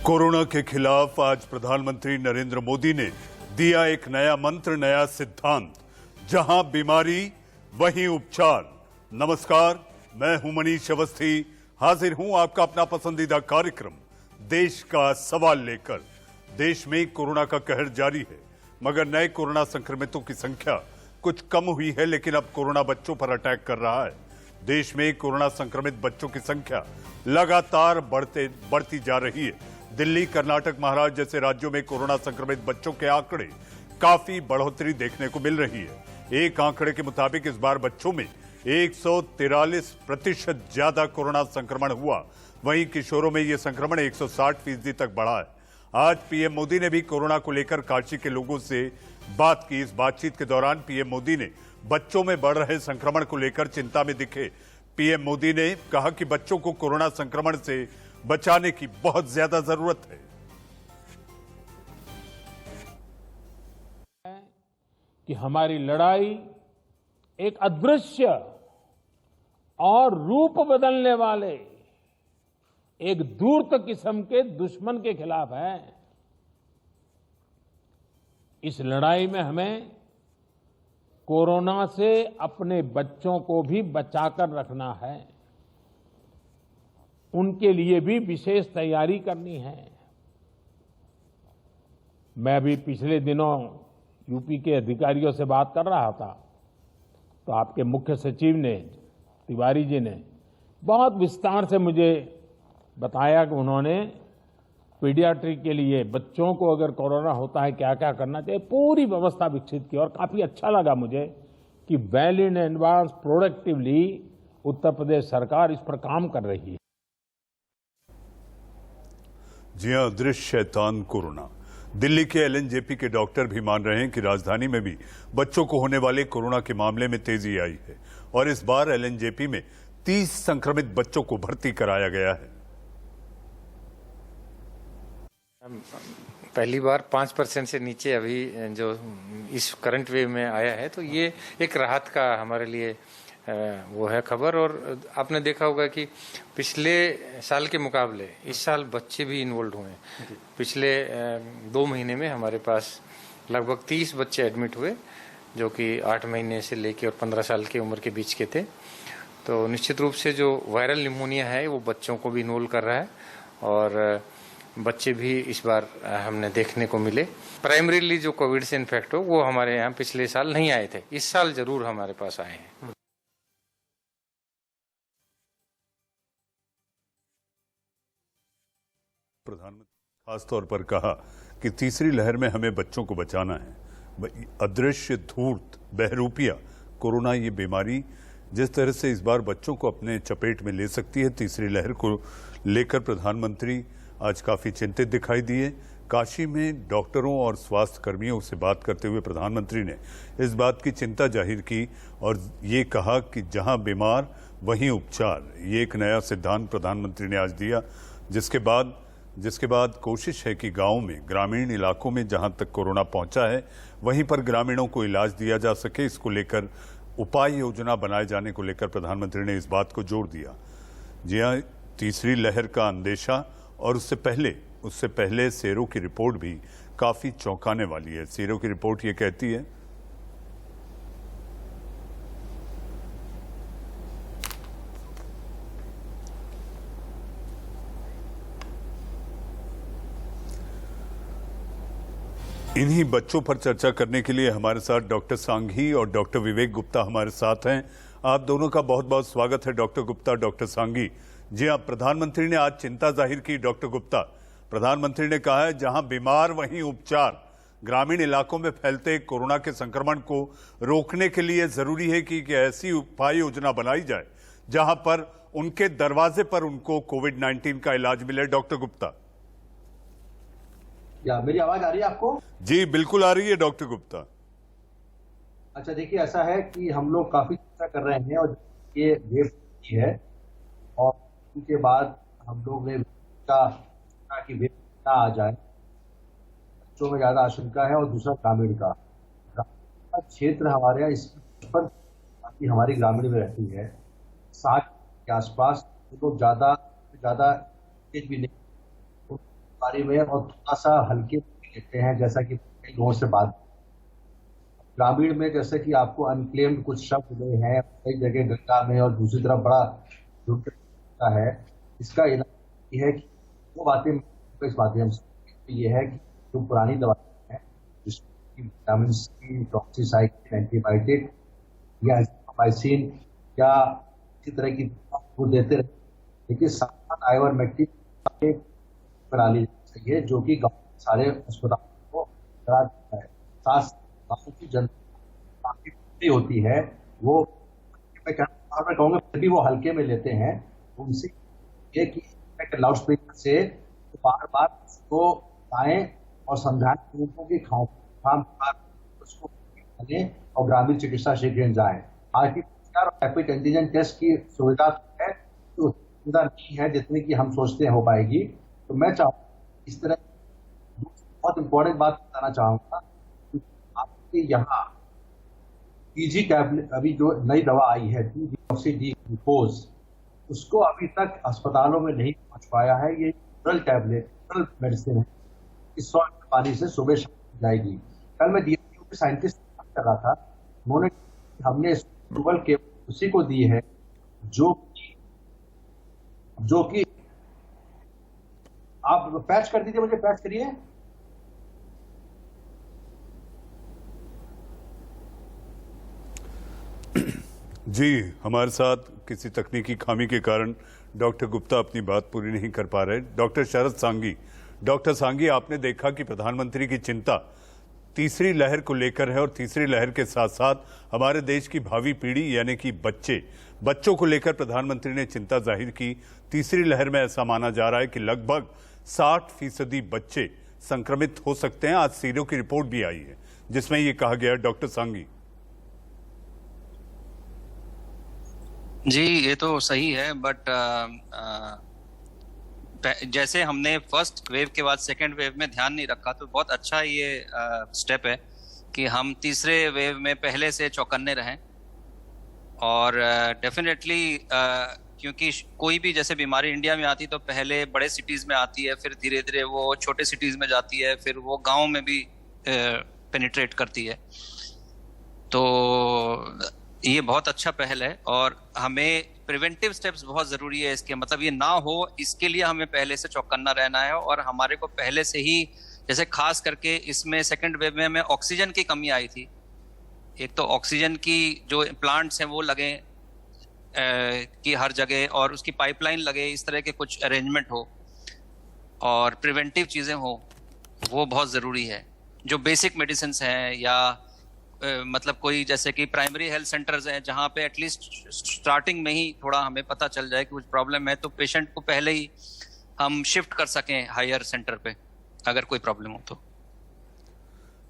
Corona के खिलाफ आज प्रधानमंत्री नरेंद्र मोदी ने दिया एक नया मंत्र, नया सिद्धांत, जहां बीमारी वहीं उपचार। नमस्कार, मैं हूं मनीष अवस्थी, हाजिर हूं आपका अपना पसंदीदा कार्यक्रम देश का सवाल लेकर। देश में कोरोना का कहर जारी है, मगर नए कोरोना संक्रमितों की संख्या कुछ कम हुई है, लेकिन अब कोरोना बच्चों पर अटैक कर रहा है। देश में कोरोना संक्रमित बच्चों की संख्या लगातार बढ़ती जा रही है। दिल्ली, कर्नाटक, महाराष्ट्र जैसे राज्यों में कोरोना संक्रमित बच्चों के आंकड़े काफी बढ़ोतरी देखने को मिल रही है। एक आंकड़े के मुताबिक इस बार बच्चों में 143% ज्यादा कोरोना संक्रमण हुआ। वहीं किशोरों में यह संक्रमण 160% तक बढ़ा है। आज पीएम मोदी ने भी कोरोना को लेकर काशी के लोगों से बात की। इस बातचीत के दौरान पीएम मोदी ने बच्चों में बढ़ रहे संक्रमण को लेकर चिंता में दिखे। पीएम मोदी ने कहा कि बच्चों को कोरोना संक्रमण से बचाने की बहुत ज्यादा जरूरत है। कि हमारी लड़ाई एक अदृश्य और रूप बदलने वाले एक धूर्त किस्म के दुश्मन के खिलाफ है। इस लड़ाई में हमें कोरोना से अपने बच्चों को भी बचाकर रखना है, उनके लिए भी विशेष तैयारी करनी है। मैं अभी पिछले दिनों यूपी के अधिकारियों से बात कर रहा था, तो आपके मुख्य सचिव ने, तिवारी जी ने बहुत विस्तार से मुझे बताया कि उन्होंने पीडियाट्रिक के लिए बच्चों को अगर कोरोना होता है क्या क्या करना चाहिए, पूरी व्यवस्था विकसित की। और काफी अच्छा लगा मुझे कि well in advance productively Uttar Pradesh सरकार इस पर काम कर रही है। जी हां, अदृश्य शैतान कोरोना। दिल्ली के एलएनजेपी के डॉक्टर भी मान रहे हैं कि राजधानी में भी बच्चों को होने वाले कोरोना के मामले में तेजी आई है और इस बार एलएनजेपी में 30 संक्रमित बच्चों को भर्ती कराया गया है। पहली बार 5% से नीचे अभी जो इस करंट वेव में आया है, तो ये एक राहत का हमारे लिए वो है खबर। और आपने देखा होगा कि पिछले साल के मुकाबले इस साल बच्चे भी इन्वॉल्व हुए हैं। पिछले 2 महीने में हमारे पास लगभग 30 बच्चे एडमिट हुए, जो कि 8 महीने से लेकर और 15 साल की उम्र के बीच के थे। तो निश्चित रूप से जो वायरल निमोनिया है वो बच्चों को भी इन्वॉल्व कर रहा है और बच्चे भी इस बार हमने देखने को मिले। प्राइमरीली जो कोविड से इन्फेक्ट हो वो हमारे यहाँ पिछले साल नहीं आए थे, इस साल जरूर हमारे पास आए हैं। प्रधानमंत्री खास तौर पर कहा कि तीसरी लहर में हमें बच्चों को बचाना है। अदृश्य धूर्त बहरूपिया कोरोना, ये बीमारी जिस तरह से इस बार बच्चों को अपने चपेट में ले सकती है, तीसरी लहर को लेकर प्रधानमंत्री आज काफी चिंतित दिखाई दिए। काशी में डॉक्टरों और स्वास्थ्य कर्मियों से बात करते हुए प्रधानमंत्री ने इस बात की चिंता जाहिर की और ये कहा कि जहां बीमार वहीं उपचार। ये एक नया सिद्धांत प्रधानमंत्री ने आज दिया, जिसके बाद कोशिश है कि गांव में, ग्रामीण इलाकों में जहां तक कोरोना पहुंचा है वहीं पर ग्रामीणों को इलाज दिया जा सके। इसको लेकर उपाय योजना बनाए जाने को लेकर प्रधानमंत्री ने इस बात को जोर दिया। जी हां, तीसरी लहर का अंदेशा और उससे पहले सेरो की रिपोर्ट भी काफी चौंकाने वाली है। सेरो की रिपोर्ट ये कहती है इन्हीं बच्चों पर चर्चा करने के लिए हमारे साथ डॉक्टर सांघी और डॉक्टर विवेक गुप्ता हमारे साथ हैं। आप दोनों का बहुत बहुत स्वागत है, डॉक्टर गुप्ता, डॉक्टर सांघी। जी हाँ, प्रधानमंत्री ने आज चिंता जाहिर की। डॉक्टर गुप्ता, प्रधानमंत्री ने कहा है जहां बीमार वहीं उपचार। ग्रामीण इलाकों में फैलते कोरोना के संक्रमण को रोकने के लिए जरूरी है कि ऐसी उपाय योजना बनाई जाए जहां पर उनके दरवाजे पर उनको कोविड-19 का इलाज मिले। डॉक्टर गुप्ता, या मेरी आवाज आ रही है आपको? जी बिल्कुल आ रही है डॉक्टर गुप्ता। अच्छा, देखिए ऐसा है कि हम लोग काफी चर्चा कर रहे हैं और ये वेव है और उसके बाद हम लोग ने कि वेव ना आ जाए, बच्चों में ज्यादा आशंका है। और दूसरा ग्रामीण का क्षेत्र हमारे यहाँ इसकी हमारी ग्रामीण में रहती है 60 के आसपास, लोग ज्यादा भी नहीं बारे में और थोड़ा सा हल्के लेते हैं, जैसा कि कई लोगों से बात। ग्रामीण में जैसे कि आपको अनक्लेम्ड कुछ शब्द मिले हैं कई जगह गंगा में, और दूसरी तरफ बड़ा दुर्घटना है। इसका इलाज ये है कि वो बातें इस माध्यम से ये है कि जो पुरानी दवाएं हैं जिसमें विटामिन सी, डॉक्सीसाइक्लिन, एंटीबायोटिक या एजिथ्रोमाइसिन या इसी तरह की वो देते रहे, लेकिन साथ आइवरमेक्टिन प्रणाली चाहिए जो कि गाँव के सारे अस्पतालों को करा देता है। साथ गाँव की जनता काफी होती है, वो मैं कहूँगा फिर भी वो हल्के में लेते हैं। उनसे ये कि लाउड स्पीकर से बार बार उसको बताएं और समझाएं लोगों की खाम उसको और ग्रामीण चिकित्सा शीघ्र जाए। आरटीपीसीआर और रैपिड एंटीजन टेस्ट की सुविधा है तो सुविधा नहीं है जितनी कि हम सोचते हो पाएगी। तो मैं चाहूँगा इस तरह बहुत इंपॉर्टेंट बात बताना चाहूंगा, आपके यहाँ पीजी टैबलेट अभी जो नई दवा आई है डी ग्लूकोज, उसको अभी तक अस्पतालों में नहीं पहुंच पाया है। ये ओरल टैबलेट, ओरल मेडिसिन है, इस 100 पानी से सुबह शाम जाएगी। कल मैं डीएमयू के साइंटिस्ट से बात कर रहा था, उन्होंने हमने अप्रूवल के उसी को दी है जो कि आप पैच कर दीजिए, मुझे पैच करिए। जी, हमारे साथ किसी तकनीकी खामी के कारण डॉक्टर गुप्ता अपनी बात पूरी नहीं कर पा रहे। डॉक्टर शरद सांगी, डॉक्टर सांगी, आपने देखा कि प्रधानमंत्री की चिंता तीसरी लहर को लेकर है और तीसरी लहर के साथ साथ हमारे देश की भावी पीढ़ी यानी कि बच्चों को लेकर प्रधानमंत्री ने चिंता जाहिर की। तीसरी लहर में ऐसा माना जा रहा है कि लगभग 60% बच्चे संक्रमित हो सकते हैं। आज सीरो की रिपोर्ट भी आई है जिसमें यह कहा गया। डॉक्टर सांगी जी, ये तो सही है, बट जैसे हमने फर्स्ट वेव के बाद सेकेंड वेव में ध्यान नहीं रखा, तो बहुत अच्छा ये स्टेप है कि हम तीसरे वेव में पहले से चौकन्ने रहें। और डेफिनेटली क्योंकि कोई भी जैसे बीमारी इंडिया में आती तो पहले बड़े सिटीज में आती है, फिर धीरे धीरे वो छोटे सिटीज में जाती है, फिर वो गांव में भी पेनिट्रेट करती है। तो ये बहुत अच्छा पहल है और हमें प्रिवेंटिव स्टेप्स बहुत जरूरी है। इसके मतलब ये ना हो, इसके लिए हमें पहले से चौकन्ना रहना है। और हमारे को पहले से ही, जैसे खास करके इसमें सेकंड वेव में हमें ऑक्सीजन की कमी आई थी। एक तो ऑक्सीजन की जो प्लांट्स हैं वो लगे कि हर जगह, और उसकी पाइपलाइन लगे, इस तरह के कुछ अरेंजमेंट हो और प्रिवेंटिव चीजें हो, वो बहुत जरूरी है। जो बेसिक मेडिसिन हैं या मतलब कोई जैसे कि प्राइमरी हेल्थ सेंटर्स हैं जहाँ पे एटलीस्ट स्टार्टिंग में ही थोड़ा हमें पता चल जाए कि कुछ प्रॉब्लम है, तो पेशेंट को पहले ही हम शिफ्ट कर सकें हायर सेंटर पे अगर कोई प्रॉब्लम हो तो।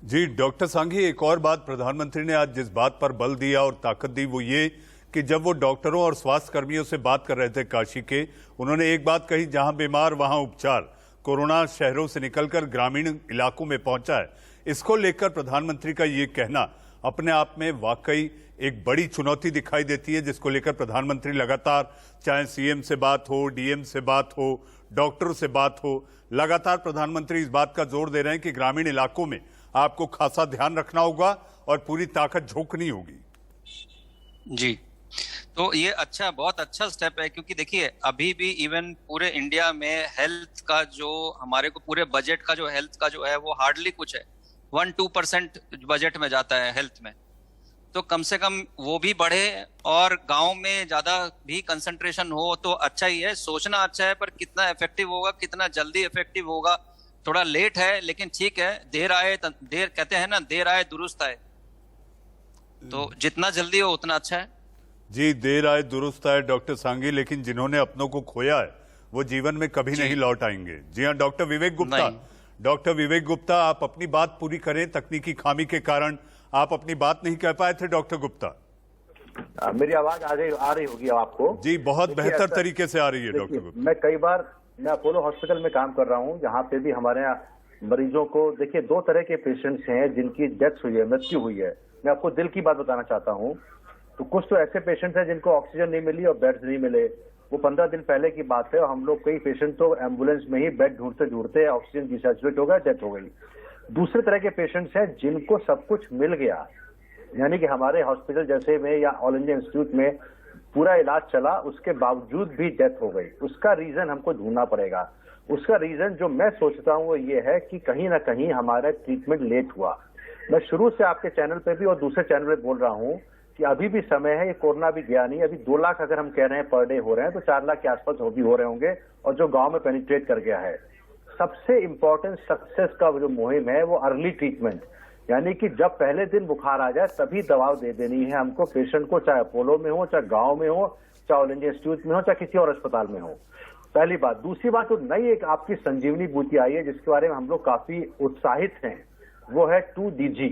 जी डॉक्टर सांघी, एक और बात प्रधानमंत्री ने आज जिस बात पर बल दिया और ताकत दी वो ये कि जब वो डॉक्टरों और स्वास्थ्य कर्मियों से बात कर रहे थे काशी के, उन्होंने एक बात कही, जहां बीमार वहां उपचार। कोरोना शहरों से निकलकर ग्रामीण इलाकों में पहुंचा है। इसको लेकर प्रधानमंत्री का ये कहना अपने आप में वाकई एक बड़ी चुनौती दिखाई देती है, जिसको लेकर प्रधानमंत्री लगातार, चाहे सीएम से बात हो, डीएम से बात हो, डॉक्टरों से बात हो, लगातार प्रधानमंत्री इस बात का जोर दे रहे हैं कि ग्रामीण इलाकों में आपको खासा ध्यान रखना होगा और पूरी ताकत झोंकनी होगी। जी, तो ये अच्छा, बहुत अच्छा स्टेप है, क्योंकि देखिए अभी भी इवन पूरे इंडिया में हेल्थ का जो हमारे को पूरे बजट का जो हेल्थ का जो है वो हार्डली कुछ है, 1-2% बजट में जाता है हेल्थ में। तो कम से कम वो भी बढ़े और गांव में ज्यादा भी कंसंट्रेशन हो तो अच्छा ही है। सोचना अच्छा है, पर कितना इफेक्टिव होगा, कितना जल्दी इफेक्टिव होगा, थोड़ा लेट है लेकिन ठीक है। देर कहते हैं ना, देर आए दुरुस्त आए, तो जितना जल्दी हो उतना अच्छा है। जी, देर आए दुरुस्त आए डॉक्टर सांघी, लेकिन जिन्होंने अपनों को खोया है वो जीवन में कभी नहीं लौट आएंगे। जी हाँ, डॉक्टर विवेक गुप्ता, आप अपनी बात पूरी करें। तकनीकी खामी के कारण आप अपनी बात नहीं कह पाए थे डॉक्टर गुप्ता। मेरी आवाज आ रही होगी आपको? जी, बहुत बेहतर तरीके से आ रही है डॉक्टर गुप्ता। मैं अपोलो हॉस्पिटल में काम कर रहा हूं, जहां पे भी हमारे यहाँ मरीजों को, देखिए 2 तरह के पेशेंट्स हैं जिनकी डेथ हुई है, मृत्यु हुई है। मैं आपको दिल की बात बताना चाहता हूं। तो कुछ तो ऐसे पेशेंट्स हैं जिनको ऑक्सीजन नहीं मिली और बेड्स नहीं मिले, वो 15 दिन पहले की बात है और हम लोग कई पेशेंट तो एम्बुलेंस में ही बेड ढूंढते ढूंढते ऑक्सीजन डिसैचुरेट हो गया, डेथ हो गई। दूसरे तरह के पेशेंट्स हैं जिनको सब कुछ मिल गया, यानी कि हमारे हॉस्पिटल जैसे में या ऑल इंडिया इंस्टीट्यूट में पूरा इलाज चला, उसके बावजूद भी डेथ हो गई। उसका रीजन हमको ढूंढना पड़ेगा। उसका रीजन जो मैं सोचता हूं वो ये है कि कहीं ना कहीं हमारा ट्रीटमेंट लेट हुआ। मैं शुरू से आपके चैनल पे भी और दूसरे चैनल पे बोल रहा हूं कि अभी भी समय है, ये कोरोना भी गया नहीं। अभी 2 लाख अगर हम कह रहे हैं पर डे हो रहे हैं तो 4 लाख के आसपास भी हो रहे होंगे, और जो गांव में पेनिट्रेट कर गया है। सबसे इंपॉर्टेंट सक्सेस का जो मुहिम है वो अर्ली ट्रीटमेंट, यानी कि जब पहले दिन बुखार आ जाए तभी दवा दे देनी है हमको पेशेंट को, चाहे अपोलो में हो, चाहे गांव में हो, चाहे ऑल इंडिया इंस्टीट्यूट में हो, चाहे किसी और अस्पताल में हो। पहली बात। दूसरी बात, तो नई एक आपकी संजीवनी बूटी आई है जिसके बारे में हम लोग काफी उत्साहित हैं, वो है 2DG,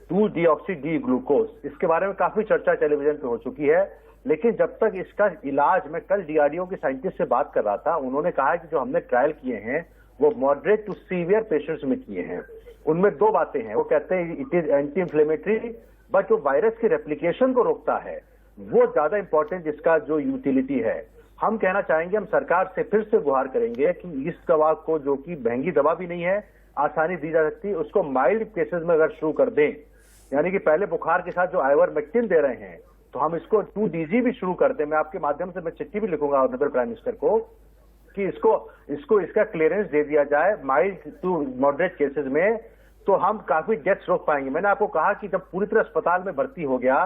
2-डीऑक्सी डी ग्लूकोज। इसके बारे में काफी चर्चा टेलीविजन पे हो चुकी है, लेकिन जब तक इसका इलाज, मैं कल डीआरडीओ के साइंटिस्ट से बात कर रहा था, उन्होंने कहा कि जो हमने ट्रायल किए हैं वो मॉडरेट टू सीवियर पेशेंट्स में किए हैं। उनमें 2 बातें हैं। वो कहते हैं it is anti inflammatory, but जो वायरस की रेप्लिकेशन को रोकता है वो ज्यादा इंपॉर्टेंट इसका जो यूटिलिटी है। हम कहना चाहेंगे, हम सरकार से फिर से गुहार करेंगे कि इस दवा को, जो कि महंगी दवा भी नहीं है, आसानी दी जा सकती है, उसको माइल्ड केसेस में अगर शुरू कर दें, यानी कि पहले बुखार के साथ जो आइवरमेक्टिन दे रहे हैं तो हम इसको 2DG भी शुरू कर दें। मैं आपके माध्यम से मैं चिट्ठी भी लिखूंगा ऑनरेबल प्राइम मिनिस्टर को कि इसका क्लियरेंस दे दिया जाए माइल्ड टू मॉडरेट केसेस में, तो हम काफी डेथ्स रोक पाएंगे। मैंने आपको कहा कि जब पूरी तरह अस्पताल में भर्ती हो गया,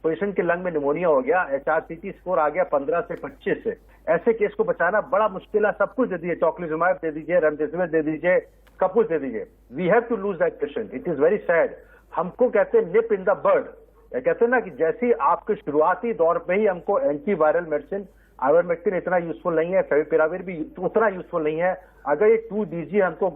पेशेंट के लंग में निमोनिया हो गया, HRCT स्कोर आ गया 15 से 25 से, ऐसे केस को बचाना बड़ा मुश्किल है। सब कुछ दे दीजिए, टोक्लिजुमाब दे दीजिए, रेमडेसिविर दे दीजिए, सब कुछ दे दीजिए। We have to lose that patient, it is very sad. हमको कहते हैं निप इन द बर्ड, कहते हैं ना कि जैसे आपके शुरुआती दौर पे ही हमको एंटीवायरल मेडिसिन, आइवरमेक्टिन इतना यूजफुल नहीं है, फेविपिराविर भी उतना यूजफुल नहीं है। अगर ये 2DG हमको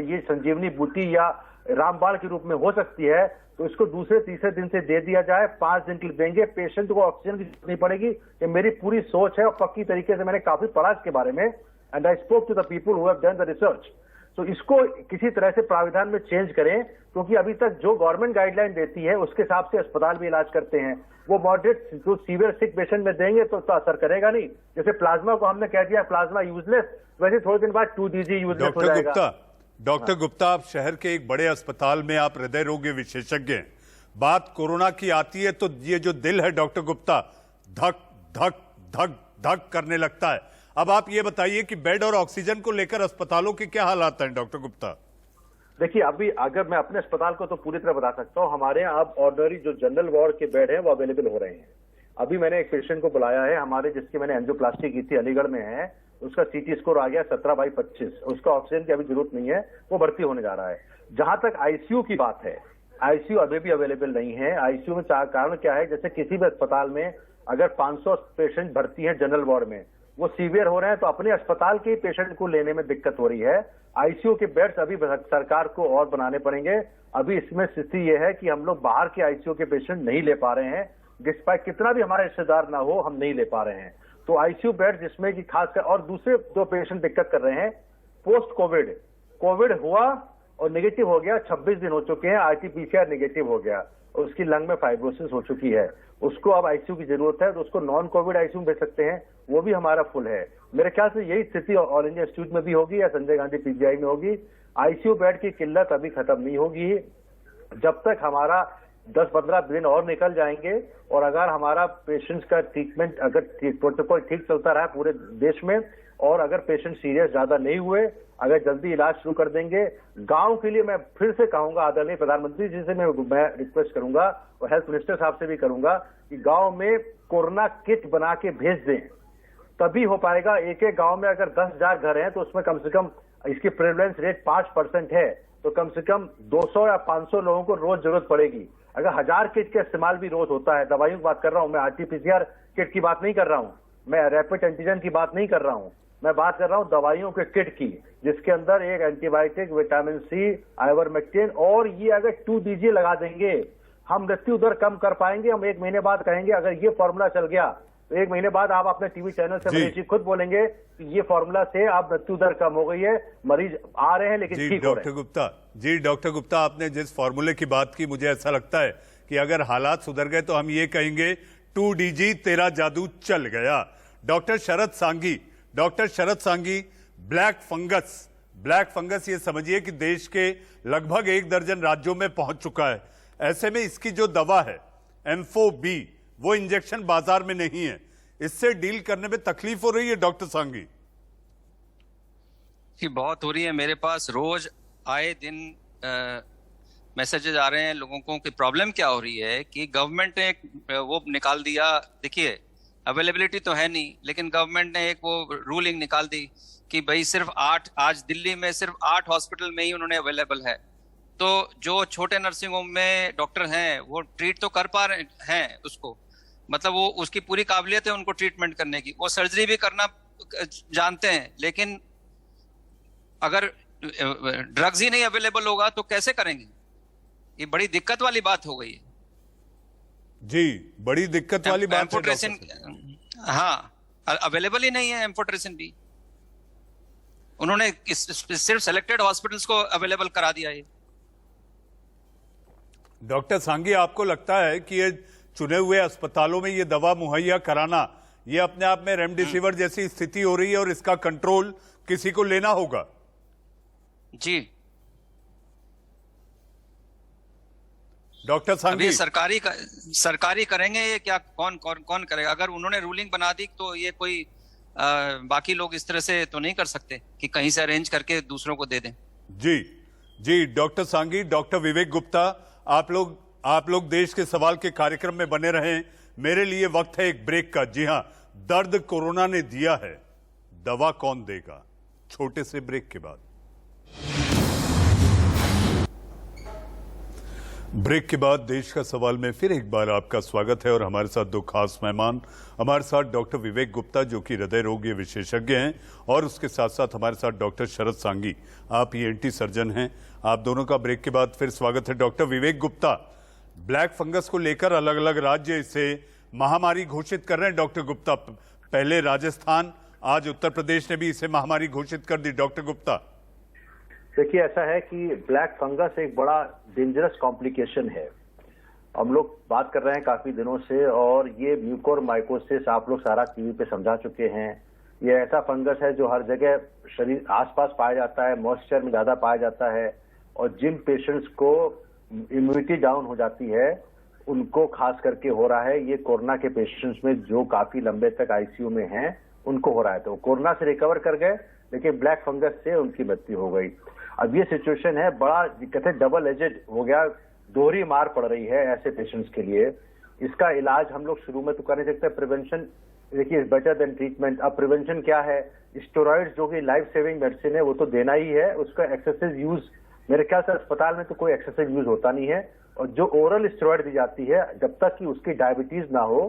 ये संजीवनी बूटी या रामबाण के रूप में हो सकती है तो इसको दूसरे तीसरे दिन से दे दिया जाए, 5 दिन के लिए देंगे, पेशेंट को ऑक्सीजन की जरूरत नहीं पड़ेगी। ये मेरी पूरी सोच है और पक्की तरीके से मैंने काफी पढ़ा इसके बारे में, and I spoke to the people who have done the research. तो इसको किसी तरह से प्राविधान में चेंज करें, क्योंकि अभी तक जो गवर्नमेंट गाइडलाइन देती है उसके हिसाब से अस्पताल भी इलाज करते हैं। वो मॉडरेट जो सीवियर सिक पेशेंट में देंगे तो असर करेगा नहीं। जैसे प्लाज्मा को हमने कह दिया प्लाज्मा यूजलेस, वैसे थोड़े दिन बाद 2DG यूजलेस हो जाएगा। डॉक्टर गुप्ता, आप शहर के एक बड़े अस्पताल में आप हृदय रोग विशेषज्ञ हैं। बात कोरोना की आती है तो ये जो दिल है डॉक्टर गुप्ता, धक धक धक धक करने लगता है। अब आप ये बताइए कि बेड और ऑक्सीजन को लेकर अस्पतालों के क्या हालात हैं डॉक्टर गुप्ता? देखिए, अभी अगर मैं अपने अस्पताल को तो पूरी तरह बता सकता हूं, हमारे यहाँ अब ऑर्डिनरी जो जनरल वार्ड के बेड हैं वो अवेलेबल हो रहे हैं। अभी मैंने एक पेशेंट को बुलाया है हमारे, जिसकी मैंने एंजियोप्लास्टी की थी, अलीगढ़ में है। उसका CT स्कोर आ गया 17/25। उसका ऑक्सीजन की अभी जरूरत नहीं है, वो भर्ती होने जा रहा है। जहां तक ICU की बात है, ICU अभी भी अवेलेबल नहीं है। ICU में कारण क्या है, जैसे किसी भी अस्पताल में अगर 500 पेशेंट भर्ती है जनरल वार्ड में, वो सीवियर हो रहे हैं तो अपने अस्पताल के पेशेंट को लेने में दिक्कत हो रही है। ICU के बेड्स अभी सरकार को और बनाने पड़ेंगे। अभी इसमें स्थिति यह है कि हम लोग बाहर के ICU के पेशेंट नहीं ले पा रहे हैं, डिस्पाइट कितना भी हमारा रिश्तेदार ना हो, हम नहीं ले पा रहे हैं। तो ICU बेड जिसमें कि खासकर, और दूसरे जो पेशेंट दिक्कत कर रहे हैं पोस्ट कोविड हुआ और नेगेटिव हो गया, 26 दिन हो चुके हैं, RT-PCR नेगेटिव हो गया, उसकी लंग में फाइब्रोसिस हो चुकी है, उसको अब ICU की जरूरत है, तो उसको नॉन कोविड ICU भेज सकते हैं, वो भी हमारा फुल है। मेरे ख्याल से यही स्थिति ऑल इंडिया इंस्टीट्यूट में भी होगी या संजय गांधी PGI में होगी। ICU बेड की किल्लत अभी खत्म नहीं होगी जब तक हमारा 10-15 दिन और निकल जाएंगे, और अगर हमारा पेशेंट्स का ट्रीटमेंट, अगर प्रोटोकॉल ठीक चलता रहा पूरे देश में, और अगर पेशेंट सीरियस ज्यादा नहीं हुए, अगर जल्दी इलाज शुरू कर देंगे, गांव के लिए मैं फिर से कहूंगा, आदरणीय प्रधानमंत्री जी से मैं रिक्वेस्ट करूंगा और हेल्थ मिनिस्टर साहब से भी करूंगा कि गांव में कोरोना किट बना के भेज दें, तभी हो पाएगा। एक एक गांव में अगर 10,000 घर हैं तो उसमें कम से कम इसकी प्रेवलेंस रेट 5% है, तो कम से कम 200 या 500 लोगों को रोज जरूरत पड़ेगी। अगर 1000 किट का इस्तेमाल भी रोज होता है, दवाइयों की बात कर रहा हूं मैं, RT-PCR किट की बात नहीं कर रहा हूं मैं, रैपिड एंटीजन की बात नहीं कर रहा हूं मैं, बात कर रहा हूं दवाइयों के किट की, जिसके अंदर एक एंटीबायोटिक, विटामिन C, आइवरमेक्टिन, और ये अगर 2DG लगा देंगे हम मृत्यु दर कम कर पाएंगे। हम 1 महीने बाद कहेंगे अगर ये फॉर्मूला चल गया तो 1 महीने बाद आप अपने टीवी चैनल से मनीष जी खुद बोलेंगे कि ये फॉर्मूला से आप मृत्यु दर कम हो गई है, मरीज आ रहे हैं लेकिन ठीक हो रहे हैं। डॉक्टर गुप्ता, आपने जिस फॉर्मूले की बात की, मुझे ऐसा लगता है कि अगर हालात सुधर गए तो हम ये कहेंगे 2DG तेरा जादू चल गया। डॉक्टर शरद सांगी, ब्लैक फंगस ये समझिए कि देश के लगभग 1 दर्जन राज्यों में पहुंच चुका है। ऐसे में इसकी जो दवा है M4B, वो इंजेक्शन बाजार में नहीं है। इससे डील करने में तकलीफ हो रही है डॉक्टर सांगी? बहुत हो रही है। मेरे पास रोज आए दिन मैसेजेस आ रहे हैं लोगों को कि प्रॉब्लम क्या हो रही है कि गवर्नमेंट ने एक वो निकाल दिया। देखिए, अवेलेबिलिटी तो है नहीं, लेकिन गवर्नमेंट ने एक वो रूलिंग निकाल दी कि भाई सिर्फ 8, आज दिल्ली में सिर्फ 8 हॉस्पिटल में ही उन्होंने अवेलेबल है। तो जो छोटे नर्सिंग होम में डॉक्टर हैं वो ट्रीट तो कर पा रहे हैं उसको, मतलब वो उसकी पूरी काबिलियत है उनको ट्रीटमेंट करने की, वो सर्जरी भी करना जानते हैं, लेकिन अगर ड्रग्स ही नहीं अवेलेबल होगा तो कैसे करेंगे? ये बड़ी दिक्कत वाली बात हो गई है। जी, बड़ी दिक्कत वाली बात है। एम्फोटेरेसिन, हाँ, अवेलेबल ही नहीं है एम्फोटेरेसिन भी। उन्होंने सिर्फ सेलेक्टेड हॉस्पिटल्स को अवेलेबल करा दिया है। डॉक्टर सांगी, आपको लगता है कि ये चुने हुए अस्पतालों में ये दवा मुहैया कराना, ये अपने आप में रेमडेसिविर जैसी स्थिति हो रही है और इसका कंट्रोल किसी को लेना होगा? जी, डॉक्टर सांगी, अभी सरकारी करेंगे ये, क्या कौन करेगा? अगर उन्होंने रूलिंग बना दी तो ये कोई बाकी लोग इस तरह से तो नहीं कर सकते कि कहीं से अरेंज करके दूसरों को दे दें। जी डॉक्टर सांगी, डॉक्टर विवेक गुप्ता, आप लोग देश के सवाल के कार्यक्रम में बने रहें। मेरे लिए वक्त है एक ब्रेक का। जी हां, दर्द कोरोना ने दिया है, दवा कौन देगा? छोटे से ब्रेक के बाद। ब्रेक के बाद देश का सवाल में फिर एक बार आपका स्वागत है और हमारे साथ 2 खास मेहमान, हमारे साथ डॉक्टर विवेक गुप्ता जो कि हृदय रोग विशेषज्ञ हैं, और उसके साथ साथ हमारे साथ डॉक्टर शरद सांगी, आप ENT सर्जन हैं। आप दोनों का ब्रेक के बाद फिर स्वागत है। डॉक्टर विवेक गुप्ता, ब्लैक फंगस को लेकर अलग अलग राज्य इसे महामारी घोषित कर रहे हैं। डॉक्टर गुप्ता, पहले राजस्थान, आज उत्तर प्रदेश ने भी इसे महामारी घोषित कर दी। डॉक्टर गुप्ता, देखिए, ऐसा है कि ब्लैक फंगस एक बड़ा डेंजरस कॉम्प्लिकेशन है। हम लोग बात कर रहे हैं काफी दिनों से, और ये म्यूकोरमाइकोसिस आप लोग सारा टीवी पे समझा चुके हैं। ये ऐसा फंगस है जो हर जगह शरीर आसपास पाया जाता है, मॉइस्चर में ज्यादा पाया जाता है, और जिन पेशेंट्स को इम्यूनिटी डाउन हो जाती है उनको खास करके हो रहा है। ये कोरोना के पेशेंट्स में जो काफी लंबे तक आईसीयू में हैं उनको हो रहा है। तो कोरोना से रिकवर कर गए, लेकिन ब्लैक फंगस से उनकी मृत्यु हो गई। अब ये सिचुएशन है, बड़ा दिक्कत है, डबल एजेड हो गया, दोहरी मार पड़ रही है ऐसे पेशेंट्स के लिए। इसका इलाज हम लोग शुरू में तो कर नहीं सकते। प्रिवेंशन, देखिए, बेटर देन ट्रीटमेंट। अब प्रिवेंशन क्या है? स्टेरॉइड्स जो कि लाइफ सेविंग मेडिसिन है वो तो देना ही है। उसका एक्सेसिव यूज, मेरे ख्याल से अस्पताल में तो कोई एक्सेसिव यूज होता नहीं है। और जो ओरल स्टेरॉइड दी जाती है, जब तक कि उसकी डायबिटीज ना हो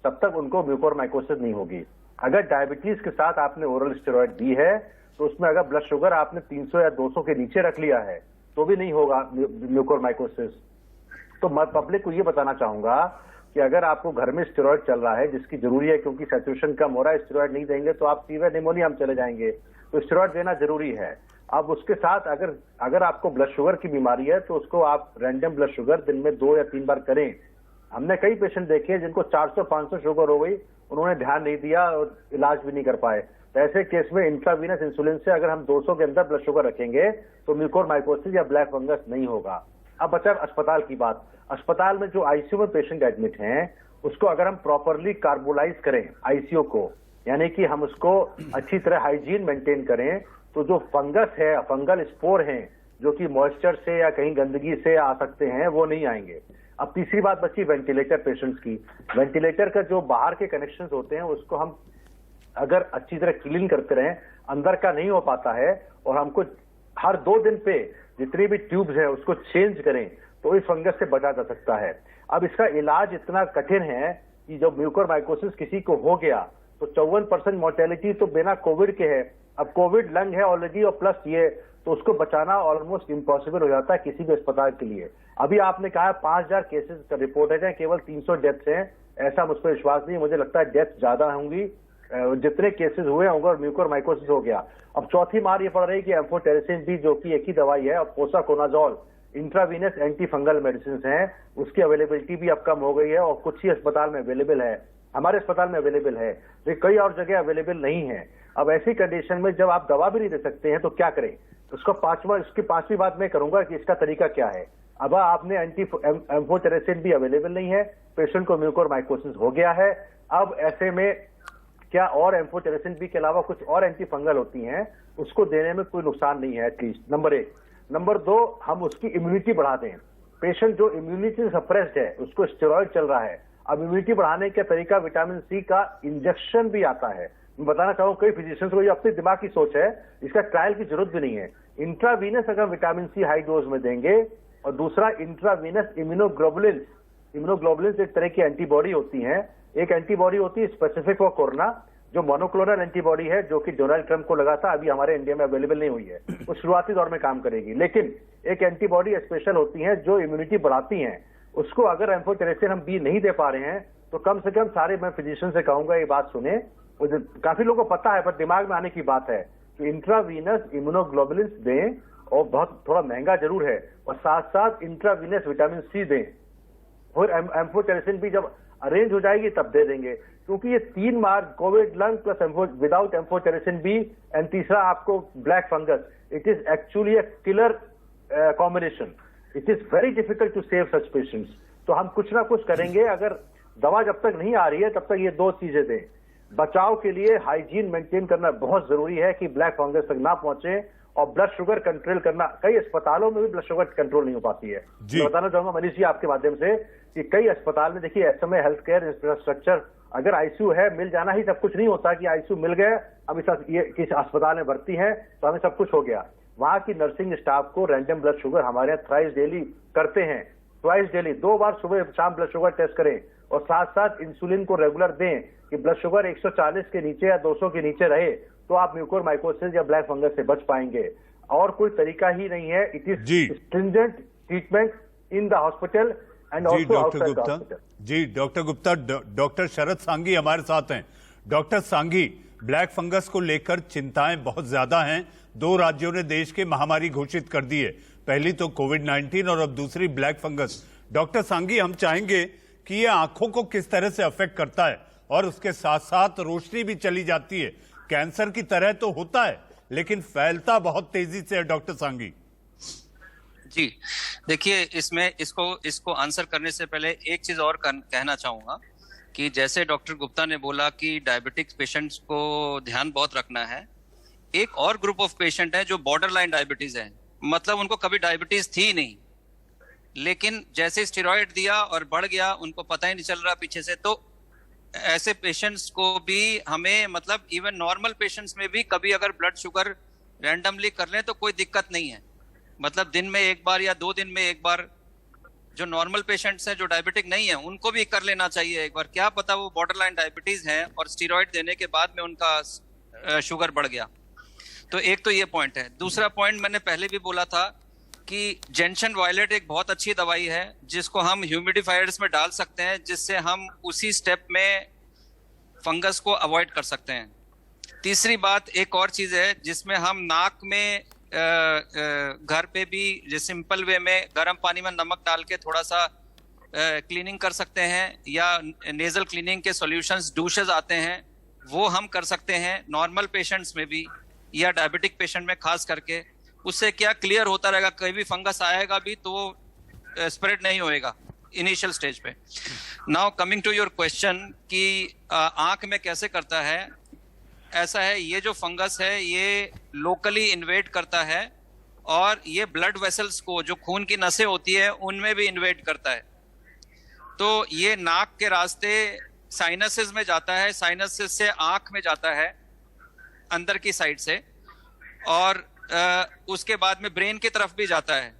तब तक उनको म्यूकोरमाइकोसिस नहीं होगी। अगर डायबिटीज के साथ आपने ओरल स्टेरॉइड दी है तो उसमें अगर ब्लड शुगर आपने 300 या 200 के नीचे रख लिया है तो भी नहीं होगा म्यूकोरमाइकोसिस। तो मैं पब्लिक को ये बताना चाहूंगा कि अगर आपको घर में स्टेरॉइड चल रहा है, जिसकी जरूरी है क्योंकि सैचुरेशन कम हो रहा है, स्टेरॉइड नहीं देंगे तो आप सीवियर निमोनिया में चले जाएंगे। तो स्टेरॉइड देना जरूरी है। अब उसके साथ अगर आपको ब्लड शुगर की बीमारी है तो उसको आप रैंडम ब्लड शुगर दिन में 2 या 3 बार करें। हमने कई पेशेंट देखे जिनको 400-500 शुगर हो गई, उन्होंने ध्यान नहीं दिया और इलाज भी नहीं कर पाए। तो ऐसे केस में इंट्रावीनस इंसुलिन से अगर हम 200 के अंदर ब्लड शुगर रखेंगे तो म्यूकोरमाइकोसिस या ब्लैक फंगस नहीं होगा। अब बचा अस्पताल की बात। अस्पताल में जो आईसीयू में पेशेंट एडमिट हैं उसको अगर हम प्रॉपरली कार्बोलाइज करें आईसीयू को, यानी कि हम उसको अच्छी तरह हाइजीन मेंटेन करें, तो जो फंगस है, फंगल स्पोर हैं जो कि मॉइस्चर से या कहीं गंदगी से आ सकते हैं, वो नहीं आएंगे। अब तीसरी बात बची वेंटिलेटर पेशेंट्स की। वेंटिलेटर का जो बाहर के कनेक्शन होते हैं उसको हम अगर अच्छी तरह क्लीन करते रहें, अंदर का नहीं हो पाता है, और हमको हर 2 दिन पे जितनी भी ट्यूब्स है उसको चेंज करें तो इस फंगस से बचा जा सकता है। अब इसका इलाज इतना कठिन है कि जब म्यूकोरमाइकोसिस किसी को हो गया तो 54% मोर्टेलिटी तो बिना कोविड के है। अब कोविड लंग है ऑलरेडी और प्लस ये, तो उसको बचाना ऑलमोस्ट इम्पॉसिबल हो जाता है किसी भी अस्पताल के लिए। अभी आपने कहा 5000 केसेस का रिपोर्ट है, केवल 300 डेथ्स हैं, ऐसा मुझ पर विश्वास नहीं। मुझे लगता है डेथ ज्यादा होंगी जितने केसेस हुए होंगे और म्यूकोरमाइकोसिस हो गया। अब चौथी मार ये पड़ रही है कि एम्फोटेरेसिन भी, जो कि एक ही दवाई है, और posaconazole intravenous anti fungal medicine हैं, उसकी अवेलेबिलिटी भी अब कम हो गई है और कुछ ही अस्पताल में अवेलेबल है। हमारे अस्पताल में अवेलेबल है, लेकिन कई और जगह अवेलेबल नहीं है। अब ऐसी कंडीशन में जब आप दवा भी नहीं दे सकते हैं तो क्या करें? उसकी पांचवी बात मैं करूंगा कि इसका तरीका क्या है। अब आपने एम्फोटेरेसिन भी अवेलेबल नहीं है, पेशेंट को म्यूकोरमाइकोसिस हो गया है। अब ऐसे में क्या और एम्फोटेरेसिन बी के अलावा कुछ और एंटी फंगल होती हैं, उसको देने में कोई नुकसान नहीं है एटलीस्ट, नंबर 1। नंबर 2, हम उसकी इम्यूनिटी बढ़ा दें। पेशेंट जो इम्यूनिटी सप्रेस्ड है, उसको स्टेरॉइड चल रहा है। अब इम्यूनिटी बढ़ाने का तरीका विटामिन सी का इंजेक्शन भी आता है। मैं बताना चाहूँ कई फिजिशियंस को ये अपने दिमाग की सोच है, इसका ट्रायल की जरूरत भी नहीं है। इंट्रावीनस अगर विटामिन सी हाई डोज में देंगे, और दूसरा इंट्रावीनस इम्यूनोग्लोबुलिन एक तरह की एंटीबॉडी होती है। एक एंटीबॉडी होती है स्पेसिफिक फॉर कोरोना, जो मोनोक्लोनल एंटीबॉडी है, जो कि डोनाल्ड ट्रंप को लगा था, अभी हमारे इंडिया में अवेलेबल नहीं हुई है, वो शुरुआती दौर में काम करेगी। लेकिन एक एंटीबॉडी स्पेशल होती है जो इम्यूनिटी बढ़ाती हैं, उसको अगर एम्फोटेरेसिन हम बी नहीं दे पा रहे हैं तो कम से कम सारे, मैं फिजिशियन से कहूंगा ये बात सुने, काफी लोगों को पता है पर दिमाग में आने की बात है कि इंट्रावीनस इम्यूनोग्लोबुलिन दें, और बहुत थोड़ा महंगा जरूर है, और साथ साथ इंट्रावीनस विटामिन सी दें, और एम्फोटेरेसिन भी जब अरेंज हो जाएगी तब दे देंगे। क्योंकि ये 3 मार्ग, COVID lung plus without amphotericin B and तीसरा आपको black fungus, it is actually a killer combination. It is very difficult to save such patients. तो हम कुछ ना कुछ करेंगे। अगर दवा जब तक नहीं आ रही है तब तक ये 2 चीजें दें। बचाव के लिए हाइजीन मेंटेन करना बहुत जरूरी है कि ब्लैक फंगस तक ना पहुंचे, और ब्लड शुगर कंट्रोल करना। कई अस्पतालों में भी ब्लड शुगर कंट्रोल नहीं हो पाती है। मैं बताना चाहूंगा मनीष जी आपके माध्यम से कि कई अस्पताल में देखिए, ऐसे में हेल्थ केयर इंफ्रास्ट्रक्चर, अगर आईसीयू है, मिल जाना ही सब कुछ नहीं होता कि आईसीयू मिल गए, अब इस अस्पताल में भर्ती है तो हमें सब कुछ हो गया। वहां की नर्सिंग स्टाफ को रैंडम ब्लड शुगर हमारे यहाँ थ्राइस डेली करते हैं, ट्वाइस डेली, 2 बार सुबह शाम ब्लड शुगर टेस्ट करें, और साथ साथ इंसुलिन को रेगुलर दें कि ब्लड शुगर 140 के नीचे या 200 के नीचे रहे तो आप म्यूकोरमाइकोसिस या ब्लैक फंगस से बच पाएंगे। और कोई तरीका ही नहीं है। It is stringent treatment in the hospital and also outside the hospital. जी डॉक्टर गुप्ता, डॉक्टर शरद सांगी हमारे साथ हैं। डॉक्टर सांगी, ब्लैक फंगस को लेकर चिंताएं बहुत ज्यादा हैं। 2 राज्यों ने देश के महामारी घोषित कर दी है, पहली तो कोविड-19 और अब दूसरी ब्लैक फंगस। डॉक्टर सांगी, हम चाहेंगे कि ये आंखों को किस तरह से अफेक्ट करता है, और उसके साथ साथ रोशनी भी चली जाती है। कैंसर की तरह तो होता है लेकिन फैलता बहुत तेजी से है। डॉक्टर सांगी जी, देखिए, इसमें इसको आंसर करने से पहले एक चीज और कहना चाहूंगा कि जैसे डॉक्टर गुप्ता ने बोला कि डायबिटिक पेशेंट्स को ध्यान बहुत रखना है, एक और ग्रुप ऑफ पेशेंट है जो बॉर्डर लाइन डायबिटीज है, मतलब उनको कभी डायबिटीज थी नहीं, लेकिन जैसे स्टेरॉइड दिया और बढ़ गया, उनको पता ही नहीं चल रहा पीछे से। तो ऐसे पेशेंट्स को भी हमें, मतलब इवन नॉर्मल पेशेंट्स में भी कभी अगर ब्लड शुगर रैंडमली कर लें तो कोई दिक्कत नहीं है, मतलब दिन में 1 बार या 2 दिन में 1 बार जो नॉर्मल पेशेंट्स हैं जो डायबिटिक नहीं है उनको भी कर लेना चाहिए एक बार। क्या पता वो बॉर्डर लाइन डायबिटीज है और स्टेरॉइड देने के बाद में उनका शुगर बढ़ गया। तो एक तो ये पॉइंट है। दूसरा पॉइंट मैंने पहले भी बोला था कि जेंशन वायलेट एक बहुत अच्छी दवाई है जिसको हम ह्यूमिडिफायर्स में डाल सकते हैं, जिससे हम उसी स्टेप में फंगस को अवॉइड कर सकते हैं। तीसरी बात एक और चीज है जिसमें हम नाक में घर पे भी सिंपल वे में गर्म पानी में नमक डाल के थोड़ा सा क्लीनिंग कर सकते हैं, या नेजल क्लीनिंग के सॉल्यूशंस डूशेस आते हैं वो हम कर सकते हैं नॉर्मल पेशेंट्स में भी या डायबिटिक पेशेंट में खास करके। उससे क्या क्लियर होता रहेगा, कहीं भी फंगस आएगा भी तो स्प्रेड नहीं होएगा इनिशियल स्टेज पे। Now coming to your question कि आंख में कैसे करता है, ऐसा है, ये जो फंगस है ये लोकली इन्वेड करता है और ये ब्लड वेसल्स को, जो खून की नसें होती है उनमें भी इन्वेड करता है। तो ये नाक के रास्ते साइनसेस में जाता है, साइनसेस से आंख में जाता है अंदर की साइड से, और उसके बाद में ब्रेन की तरफ भी जाता है।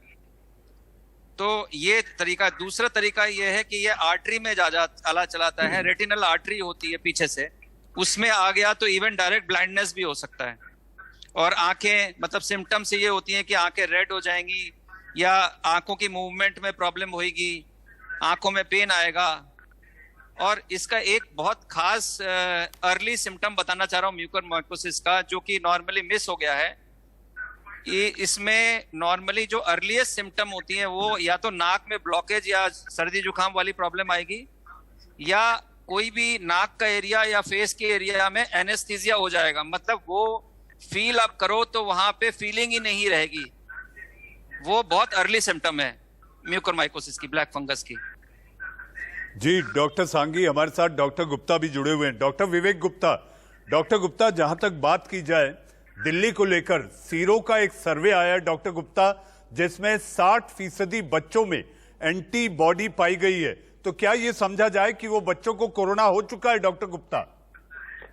तो ये तरीका। दूसरा तरीका ये है कि ये आर्टरी में चला चलाता है, रेटिनल आर्टरी होती है पीछे से, उसमें आ गया तो इवन डायरेक्ट ब्लाइंडनेस भी हो सकता है। और आंखें, मतलब सिम्टम्स ये होती हैं कि आंखें रेड हो जाएंगी या आंखों की मूवमेंट में प्रॉब्लम होगी, आंखों में पेन आएगा। और इसका एक बहुत खास अर्ली सिम्टम बताना चाह रहा हूँ म्यूकोरमाइकोसिस का, जो कि नॉर्मली मिस हो गया है। ये इसमें नॉर्मली जो अर्लीस्ट सिम्टम होती है वो या तो नाक में ब्लॉकेज या सर्दी जुकाम वाली प्रॉब्लम आएगी, या कोई भी नाक का एरिया या फेस के एरिया में एनेस्थीसिया हो जाएगा, मतलब वो फील आप करो तो वहां पे फीलिंग ही नहीं रहेगी। वो बहुत अर्ली सिम्टम है म्यूकोरमाइकोसिस की, ब्लैक फंगस की। जी डॉक्टर सांगी, हमारे साथ डॉक्टर गुप्ता भी जुड़े हुए हैं, डॉक्टर विवेक गुप्ता। डॉक्टर गुप्ता, जहां तक बात की जाए दिल्ली को लेकर, सीरो का एक सर्वे आया है डॉक्टर गुप्ता, जिसमें 60% बच्चों में एंटीबॉडी पाई गई है, तो क्या ये समझा जाए कि वो बच्चों को कोरोना हो चुका है? डॉक्टर गुप्ता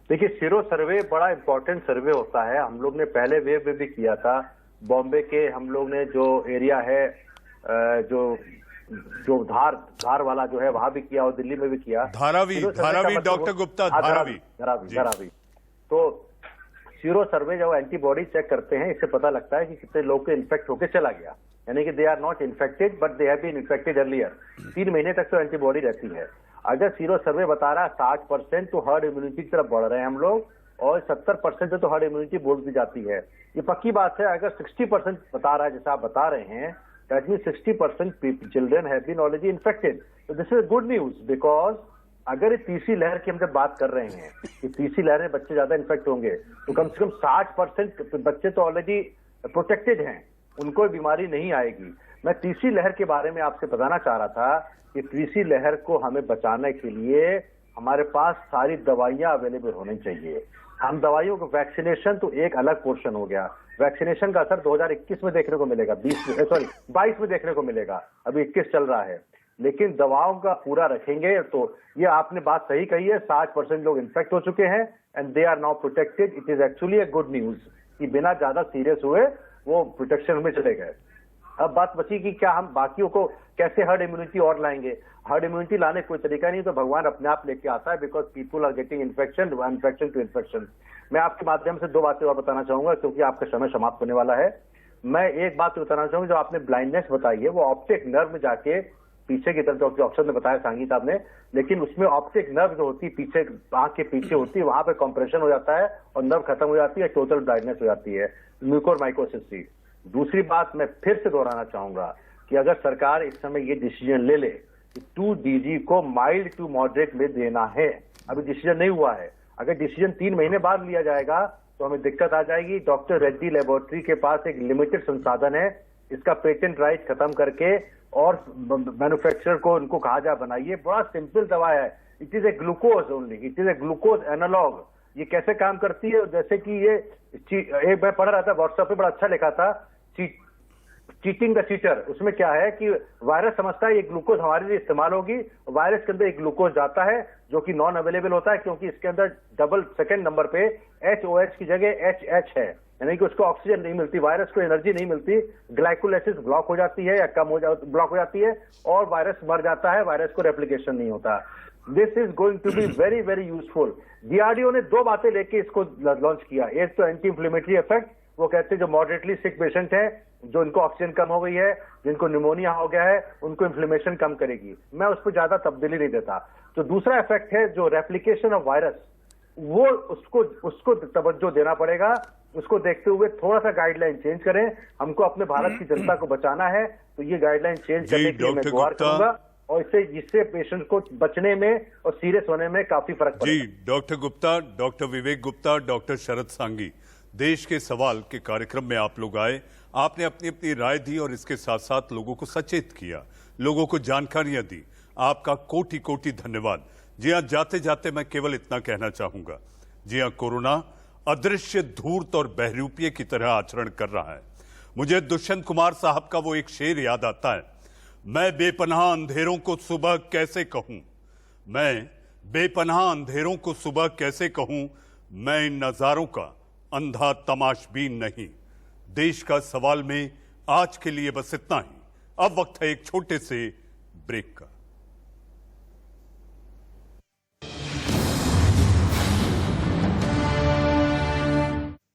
देखिए, सीरो सर्वे बड़ा इंपॉर्टेंट सर्वे होता है। हम लोग ने पहले वेव में भी किया था। बॉम्बे के हम लोग ने जो एरिया है, जो धार वाला जो है, वहां भी किया और दिल्ली में भी किया। धारावी डॉक्टर गुप्ता, धारावी। तो सीरो सर्वे जब एंटीबॉडी चेक करते हैं, इससे पता लगता है कि कितने लोग के इन्फेक्ट होकर चला गया, यानी कि they are not infected but they have been infected earlier. 3 महीने तक तो एंटीबॉडी रहती है। अगर सीरो सर्वे बता रहा है 60%, तो हर्ड इम्यूनिटी की तरफ बढ़ रहे हैं हम लोग, और 70% तो हर्ड इम्यूनिटी बोल दी जाती है। ये पक्की बात है। अगर 60% बता रहा है जैसा आप बता रहे हैं, that mean 60% children have been already infected. तो this is good news, because अगर ये तीसरी लहर की हम जब बात कर रहे हैं कि तीसरी लहर में बच्चे ज्यादा इन्फेक्ट होंगे, तो कम से कम 60% बच्चे तो ऑलरेडी प्रोटेक्टेड हैं, उनको बीमारी नहीं आएगी। मैं तीसरी लहर के बारे में आपसे बताना चाह रहा था कि तीसरी लहर को हमें बचाने के लिए हमारे पास सारी दवाइयां अवेलेबल होनी चाहिए। हम दवाइयों को, वैक्सीनेशन तो एक अलग पोर्शन हो गया। वैक्सीनेशन का असर 2021 में देखने को मिलेगा, 22 में देखने को मिलेगा, अभी 21 चल रहा है। लेकिन दवाओं का पूरा रखेंगे तो ये आपने बात सही कही है, 60% लोग इन्फेक्ट हो चुके हैं and they are now protected. It is actually a good news कि बिना ज्यादा सीरियस हुए वो प्रोटेक्शन में चले गए। अब बात बची कि क्या हम बाकियों को कैसे हर्ड इम्यूनिटी और लाएंगे। हर्ड इम्यूनिटी लाने कोई तरीका नहीं, तो भगवान अपने आप लेके आता है, because people are getting infection to infection. मैं आपके माध्यम से 2 बातें और बताना चाहूंगा, क्योंकि आपका समय समाप्त होने वाला है। मैं एक बात बताना चाहूंगा, जो आपने ब्लाइंडनेस बताई है, वो ऑप्टिक नर्व में जाके पीछे की तरफ, जो ऑप्शन ने बताया सांगी साहब ने, लेकिन उसमें ऑप्टिक नर्व जो होती है पीछे, आंख के पीछे होती है, वहां पे कंप्रेशन हो जाता है और नर्व खत्म हो जाती है, टोटल ब्लाइंडनेस हो जाती है, म्यूकोरमाइकोसिस की। दूसरी बात मैं फिर से दोहराना चाहूंगा कि अगर सरकार इस समय ये डिसीजन ले ले कि 2DG को माइल्ड टू मॉडरेट में देना है, अभी डिसीजन नहीं हुआ है, अगर डिसीजन 3 महीने बाद लिया जाएगा तो हमें दिक्कत आ जाएगी। डॉक्टर रेड्डी लेबोरेटरी के पास एक लिमिटेड संसाधन है, इसका पेटेंट राइट खत्म करके और मैन्युफैक्चरर को उनको कहा जा बनाइए। बड़ा सिंपल दवा है, it is a glucose only, it is a glucose analog. ये कैसे काम करती है, जैसे कि ये एक मैं पढ़ रहा था व्हाट्सएप पे, बड़ा अच्छा लिखा था, चीटिंग द चीटर। उसमें क्या है कि वायरस समझता है ये ग्लूकोज हमारे लिए इस्तेमाल होगी, वायरस के अंदर एक ग्लूकोज जाता है जो कि नॉन अवेलेबल होता है, क्योंकि इसके अंदर डबल सेकंड नंबर पे HOH की जगह HH है, यानी कि उसको ऑक्सीजन नहीं मिलती, वायरस को एनर्जी नहीं मिलती, ग्लाइकोलाइसिस ब्लॉक हो जाती है या कम हो ब्लॉक हो जाती है और वायरस मर जाता है, वायरस को रेप्लिकेशन नहीं होता। This is going to be very very useful. DRDO ने 2 बातें लेके इसको लॉन्च किया। एक तो एंटी इंफ्लेमेटरी इफेक्ट, वो कहते हैं जो मॉडरेटली सिक पेशेंट है, जो इनको ऑक्सीजन कम हो गई है, जिनको निमोनिया हो गया है, उनको इन्फ्लेमेशन कम करेगी, मैं उस पर ज्यादा तब्दीली नहीं देता। तो दूसरा इफेक्ट है जो रेप्लिकेशन ऑफ वायरस, वो उसको तवज्जो देना पड़ेगा। उसको देखते हुए थोड़ा सा गाइडलाइन चेंज करें, हमको अपने भारत की जनता को बचाना है, तो ये गाइडलाइन चेंज करने के लिए मैं गुहार करूंगा, और जिससे पेशेंट को बचने में और सीरियस होने में काफी फर्क पड़ेगा। जी डॉक्टर गुप्ता, डॉक्टर विवेक गुप्ता, डॉक्टर शरद सांगी, देश के सवाल के कार्यक्रम में आप लोग आए, आपने अपनी अपनी राय दी और इसके साथ साथ लोगों को सचेत किया, लोगों को जानकारियां दी। आपका कोटि कोटि धन्यवाद। जी हाँ, जाते जाते मैं केवल इतना कहना चाहूंगा, जी हाँ, कोरोना अदृश्य धूर्त और बहरूपिये की तरह आचरण कर रहा है। मुझे दुष्यंत कुमार साहब का वो एक शेर याद आता है, मैं बेपनाह अंधेरों को सुबह कैसे कहूं, मैं बेपनाह अंधेरों को सुबह कैसे कहूं, मैं इन नजारों का अंधा तमाशबीन नहीं। देश का सवाल में आज के लिए बस इतना ही। अब वक्त है एक छोटे से ब्रेक का।